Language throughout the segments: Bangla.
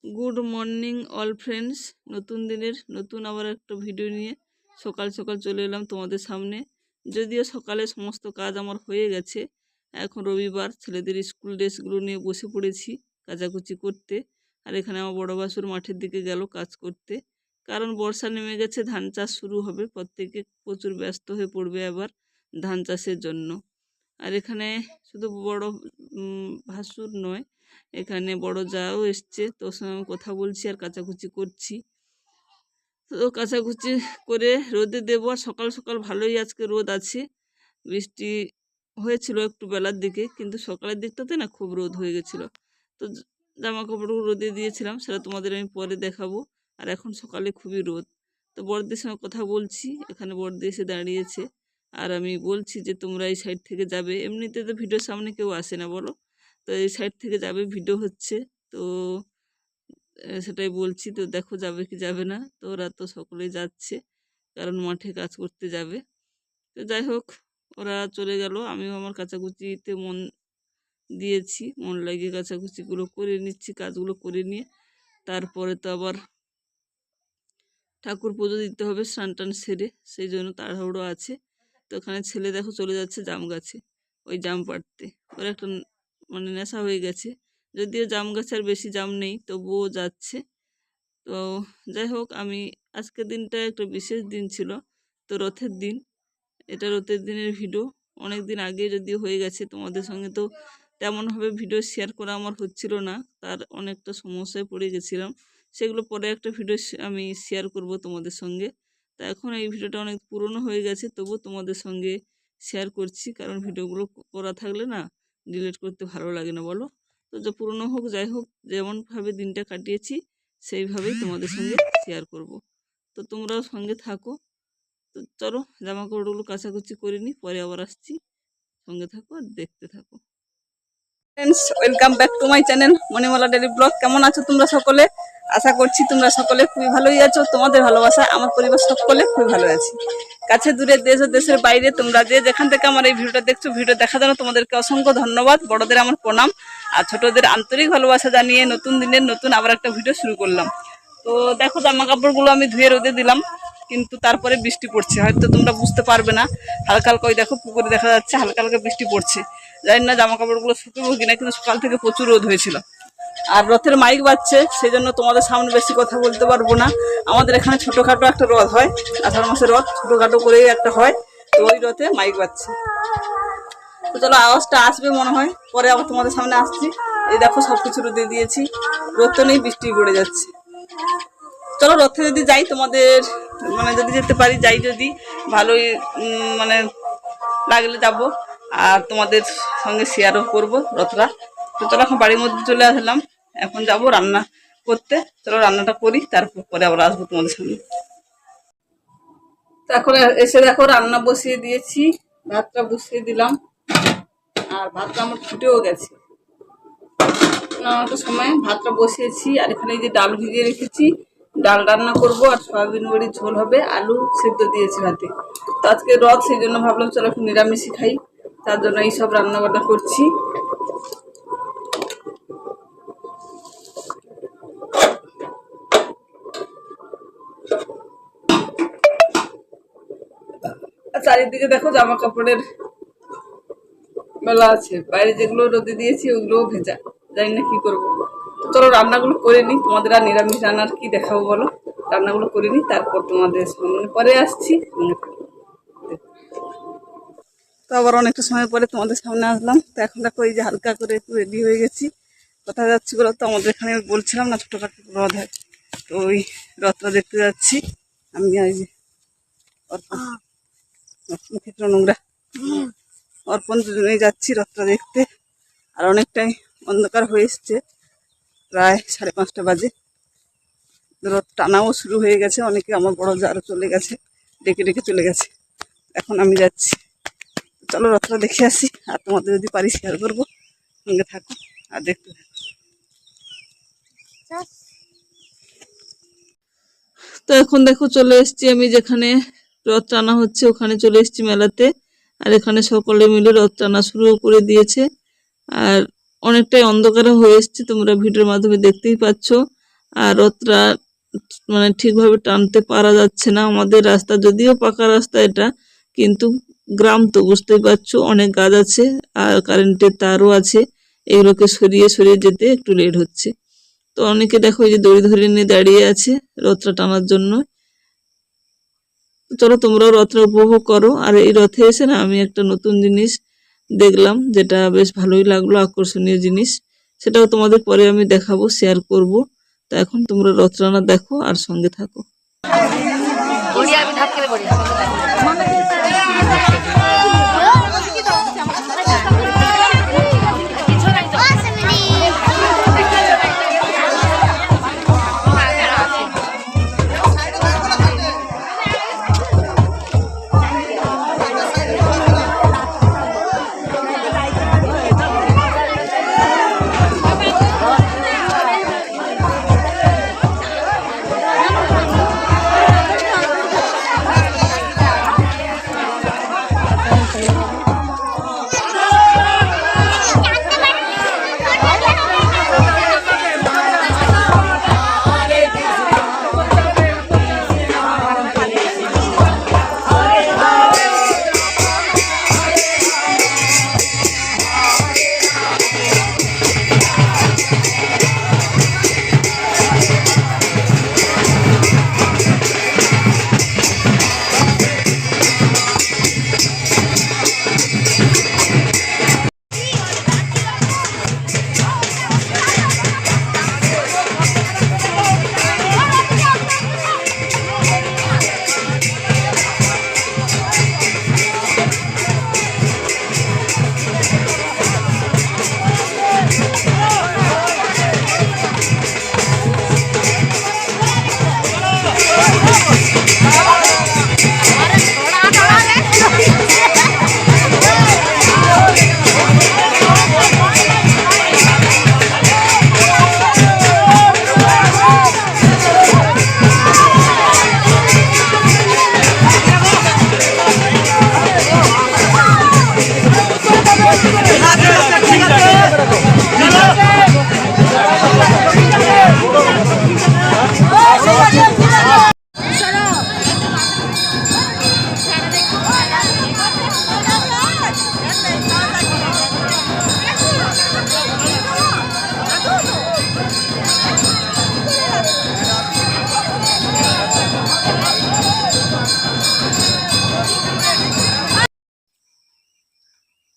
Good morning all friends. নতুন দিনের নতুন আবার একটা ভিডিও নিয়ে সকাল সকাল চলে এলাম তোমাদের সামনে। যদিও সকালে সমস্ত কাজ আমার হয়ে গেছে, এখন রবিবার, ছেলেদের স্কুল ড্রেসগুলো নিয়ে বসে পড়েছি কাচাকুচি করতে। আর এখানে আমার বড় বাসুর মাঠের দিকে গেল কাজ করতে, কারণ বর্ষা নেমে গেছে, ধান চাষ শুরু হবে, প্রত্যেকে প্রচুর ব্যস্ত হয়ে পড়বে আবার ধান চাষের জন্য। আর এখানে শুধু বড় ভাসুর নয়, এখানে বড় যাও এসছে, তোর সঙ্গে আমি কথা বলছি আর কাচাকুচি করছি। তো কাচাকুচি করে রোদে দেবো। আর সকাল সকাল ভালোই আজকে রোদ আছে, বৃষ্টি হয়েছিল একটু বেলার দিকে, কিন্তু সকালের দিকটাতে না খুব রোদ হয়ে গেছিলো। তো জামা কাপড়গুলো রোদে দিয়েছিলাম, সেটা তোমাদের আমি পরে দেখাবো। আর এখন সকালে খুবই রোদ। তো বড়দের সঙ্গে কথা বলছি, এখানে বড়দি এসে দাঁড়িয়েছে। আর আমি বলছি যে তোমরা এই সাইড থেকে যাবে, এমনিতে তো ভিডিওর সামনে কেউ আসে না বলো, তো এই সাইড থেকে যাবে, ভিডিও হচ্ছে তো সেটাই বলছি। তো দেখো যাবে কি যাবে না। তো ওরা তো সকলেই যাচ্ছে, কারণ মাঠে কাজ করতে যাবে। তো যাই হোক, ওরা চলে গেল, আমিও আমার কাচাকুচিতে মন দিয়েছি, মন লাগিয়ে কাচাকুচিগুলো করে নিচ্ছি, কাজগুলো করে নিয়ে তারপরে তো আবার ঠাকুর পুজো দিতে হবে স্নান টান সেরে, সেই জন্য তাড়াহুড়ো আছে। তো ওখানে ছেলে দেখো চলে যাচ্ছে জাম গাছে, ওই জাম পাড়তে। ওর একটা নেশা হয়ে গেছে, যদিও জাম গাছে আর বেশি জাম নেই, তবুও যাচ্ছে। তো যাই হোক, আমি আজকের দিনটা একটা বিশেষ দিন ছিল, তো রথের দিন। এটা রথের দিনের ভিডিও অনেক দিন আগে যদিও হয়ে গেছে তোমাদের সঙ্গে, তো তেমনভাবে ভিডিও শেয়ার করা আমার হচ্ছিল না, তার অনেকটা সমস্যায় পড়ে গেছিলাম। সেগুলো পরে একটা ভিডিও আমি শেয়ার করব তোমাদের সঙ্গে। তা এখন এই ভিডিওটা অনেক পুরনো হয়ে গেছে, তবু তোমাদের সঙ্গে শেয়ার করছি, কারণ ভিডিওগুলো করা থাকলে না ডিলিট করতে ভালো লাগে না বলো। তো যে পুরনো হোক যাই হোক, যেমনভাবে দিনটা কাটিয়েছি সেইভাবেই তোমাদের সঙ্গে শেয়ার করব। তো তোমরাও সঙ্গে থাকো। তো চলো জামা কাপড়গুলো কাচাকুচি করে নিই, পরে আবার আসছি, সঙ্গে থাকো আর দেখতে থাকো। Friends, welcome back to my channel Manimala daily blog. কেমন আছো তোমরা সকলে? আশা করছি তোমরা সকলে খুবই ভালোই আছো। তোমাদের ভালোবাসা আমার পরিবার সকলে খুবই ভালো আছে। কাছে দূরে দেশ ও দেশের বাইরে তোমরা যে যেখান থেকে আমার এই ভিডিওটা দেখছো, ভিডিও দেখার জন্য তোমাদেরকে অসংখ্য ধন্যবাদ। বড়দের আমার প্রণাম, আর ছোটদের আন্তরিক ভালোবাসা জানিয়ে নতুন দিনের নতুন আবার একটা ভিডিও শুরু করলাম। তো দেখো জামা কাপড়গুলো আমি ধুয়ে রোদে দিলাম, কিন্তু তারপরে বৃষ্টি পড়ছে, হয়তো তোমরা বুঝতে পারবে না। হালকা হালকা ওই দেখো পুকুরে দেখা যাচ্ছে হালকা হালকা বৃষ্টি পড়ছে। জানি না জামা কাপড়গুলো শুকবো কিনা, কিন্তু সকাল থেকে প্রচুর রোদ হয়েছিল। আর রথের মাইক বাজছে, সেই জন্য তোমাদের সামনে বেশি কথা বলতে পারবো না। আমাদের এখানে ছোটখাটো একটা রথ হয়, আষাঢ় মাসের রথ ছোটখাটো করেই একটা হয়, তো ওই রথে মাইক বাজছে। তো চলো, আওয়াজটা আসবে মনে হয়, পরে আবার তোমাদের সামনে আসছি। এই দেখো সবকিছু রোদে দিয়েছি, রোদ তো নেই, বৃষ্টি পড়ে যাচ্ছে। চলো রথে যদি যাই, তোমাদের যদি যেতে পারি যাই, যদি ভালোই লাগলে যাব, আর তোমাদের সঙ্গে শেয়ারও করবো রথটা। তো চলো এখন বাড়ির মধ্যে চলে আসলাম, এখন যাব রান্না করতে। চলো রান্নাটা করি, তারপর পরে আবার আসবো তোমাদের সঙ্গে। তো এখন এসে দেখো রান্না বসিয়ে দিয়েছি, ভাতটা বসিয়ে দিলাম, আর ভাতটা আমার ফুটেও গেছে। একটা সময় ভাতটা বসিয়েছি, আর এখানে যে ডাল ভিজিয়ে রেখেছি, ডাল রান্না করব, আর সয়াবিন বড়ির ঝোল হবে, আলু সেদ্ধ দিয়েছি ভাতে। তো আজকে রথ, সেই জন্য ভাবলাম চলো একটু নিরামিষই খাই, তার জন্য এইসব রান্না বান্না করছি। চারিদিকে দেখো জামা কাপড়ের মেলা আছে, বাইরে যেগুলো রোদে দিয়েছি ওগুলোও ভেজা, জানি না কি করবো। তো চলো রান্নাগুলো করে নিই, তোমাদের আর নিরামিষ রান্নার কি দেখাবো বলো। রান্নাগুলো করে নিই, তারপর তোমাদের সামনে পরে আসছি। তো আবার অনেকটা সময় পরে তোমাদের সামনে আসলাম। তো এখন দেখো এই যে হালকা করে একটু রেডি হয়ে গেছি। কোথায় যাচ্ছি বলো তো? আমাদের এখানে বলছিলাম না ছোটখাটো রথ হয়, তো ওই রথটা দেখতে যাচ্ছি আমি। এই যে মুখে নোংরা, অর্পণ দুজনেই যাচ্ছি রথটা দেখতে। আর অনেকটাই অন্ধকার হয়ে এসছে, প্রায় 5:30 বাজে। রথ টানাও শুরু হয়ে গেছে, অনেকে আমার বড় যারও চলে গেছে, ডেকে ডেকে চলে গেছে। এখন আমি যাচ্ছি, চলো রথটা দেখে আসি, আর তোমাদের যদি পারি শেয়ার করবো, সঙ্গে থাকো আর দেখতে থাকো। তো এখন দেখো চলে এসছি আমি যেখানে রথ টানা হচ্ছে, ওখানে চলে এসছি মেলাতে। আর এখানে সকলে মিলে রথ টানা শুরু করে দিয়েছে, আর অনেকটাই অন্ধকার হয়ে এসছে, তোমরা ভিডিওর মাধ্যমে দেখতেই পাচ্ছ। আর রথটা মানে ঠিকভাবে টানতে পারা যাচ্ছে না। আমাদের রাস্তা যদিও পাকা রাস্তা এটা, কিন্তু গ্রাম তো বুঝতেই পারছো, অনেক গাছ আছে আর কারেন্টের তারও আছে, এগুলোকে সরিয়ে সরিয়ে যেতে একটু লেট হচ্ছে। তো অনেকে দেখো এই যে দড়ি ধরে নিয়ে দাঁড়িয়ে আছে রথটা টানার জন্য। চলো তোমরাও রথটা উপভোগ করো। আর এই রথে এসে না আমি একটা নতুন জিনিস দেখলাম, যেটা বেশ ভালোই লাগলো, আকর্ষণীয় জিনিস। সেটাও তোমাদের পরে আমি দেখাবো, শেয়ার করব। তা এখন তোমরা রথ টানা দেখো আর সঙ্গে থাকো।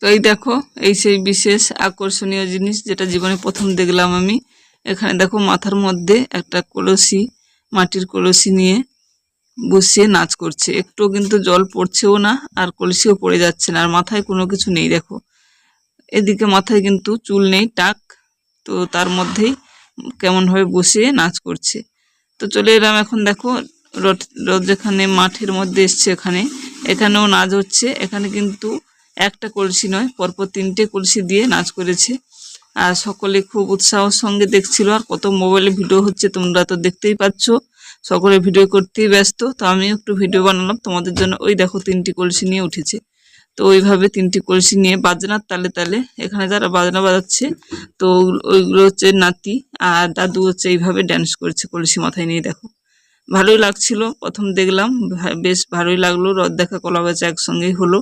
তো এই দেখো, এই সেই বিশেষ আকর্ষণীয় জিনিস যেটা জীবনে প্রথম দেখলাম আমি। এখানে দেখো মাথার মধ্যে একটা কলসি, মাটির কলসি নিয়ে বসিয়ে নাচ করছে। একটু কিন্তু জল পড়ছেও না আর কলসিও পড়ে যাচ্ছে না, আর মাথায় কোনো কিছু নেই। দেখো এদিকে মাথায় কিন্তু চুল নেই, টাক। তো তার মধ্যেই কেমনভাবে বসিয়ে নাচ করছে। তো চলে এলাম এখন, দেখো রথ রথ যেখানে মাঠের মধ্যে এসছে, এখানেও নাচ হচ্ছে। এখানে কিন্তু একটা কলসি নয়, পরপর 3টে কলসি দিয়ে নাচ করেছে। আর সকলে খুব উৎসাহের সঙ্গে দেখছিল। আর কত মোবাইলে ভিডিও হচ্ছে, তোমরা তো দেখতেই পাচ্ছ, সকলে ভিডিও করতেই ব্যস্ত। তো আমি একটু ভিডিও বানালাম তোমাদের জন্য। ওই দেখো 3টি কলসি নিয়ে উঠেছে। তো ওইভাবে 3টি কলসি নিয়ে বাজনার তালে তালে, এখানে যারা বাজনা বাজাচ্ছে তো ওইগুলো হচ্ছে নাতি আর দাদু হচ্ছে এইভাবে ড্যান্স করছে কলসি মাথায় নিয়ে। দেখো ভালোই লাগছিল, প্রথম দেখলাম, বেশ ভালোই লাগলো। রথ দেখা কলা বেচা একসঙ্গেই হলো।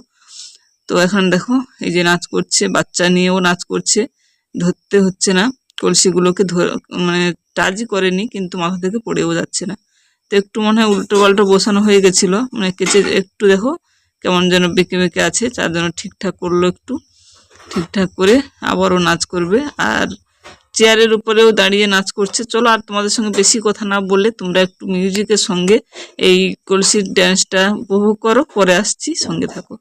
তো এখন দেখো এই যে নাচ করছে, বাচ্চা নিয়েও নাচ করছে। ধরতে হচ্ছে না কলসিগুলোকে, মানে টাচই করেনি, কিন্তু মাথা থেকে পড়েও যাচ্ছে না। তো একটু মনে হয় উল্টো পাল্টো বসানো হয়ে গেছিল, মানে কেচে একটু দেখো কেমন যেন বেঁকে বেঁকে আছে। তার জন্য ঠিকঠাক করলো, একটু ঠিকঠাক করে আবারও নাচ করবে। আর চেয়ারের উপরেও দাঁড়িয়ে নাচ করছে। চলো আর তোমাদের সঙ্গে বেশি কথা না বলে তোমরা একটু মিউজিকের সঙ্গে এই কলসির ড্যান্সটা উপভোগ করো, পরে আসছি, সঙ্গে থাকো।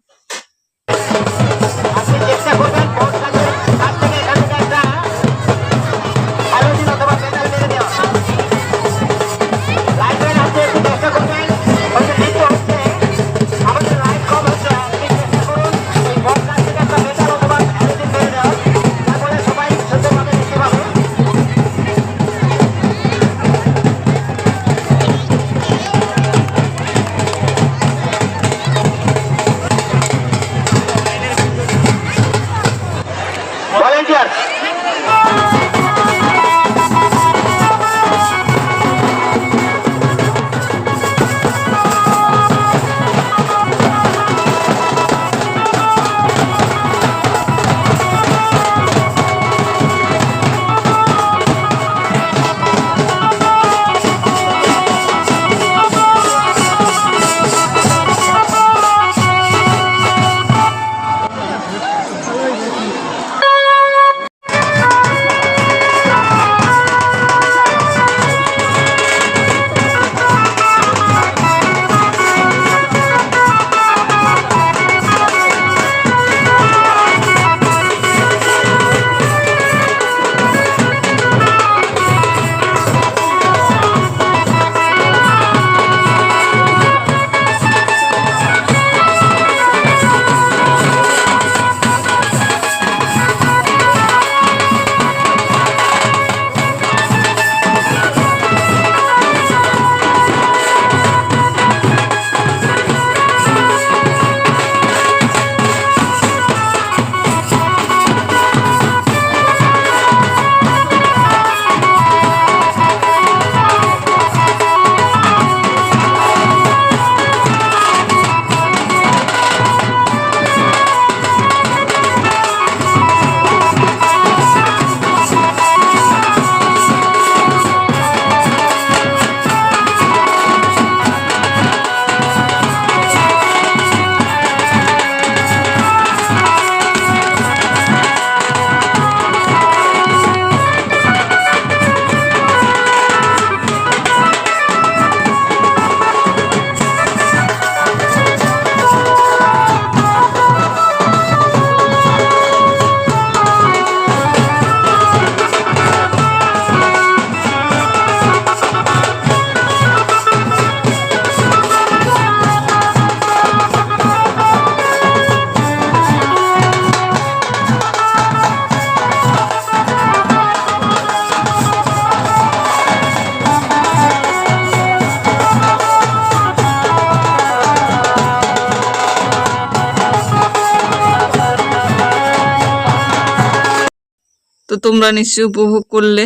তোমরা নিশ্চয়ই উপভোগ করলে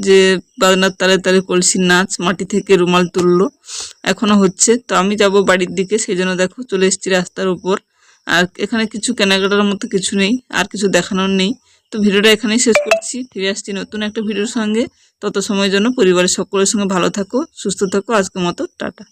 যে বাজনার তালে তালে কলসির নাচ, মাটি থেকে রুমাল তুললো, এখনো হচ্ছে। তো আমি যাব বাড়ির দিকে, সেই জন্য দেখো চলে এসেছি রাস্তার উপর। আর এখানে কিছু কেনাকাটার মতো কিছু নেই, আর কিছু দেখানোর নেই। তো ভিডিওটা এখানেই শেষ করছি, ফিরে আসছি নতুন একটা ভিডিওর সঙ্গে। তত সময়ের জন্য পরিবারের সকলের সঙ্গে ভালো থাকো, সুস্থ থাকো। আজকের মতো টাটা।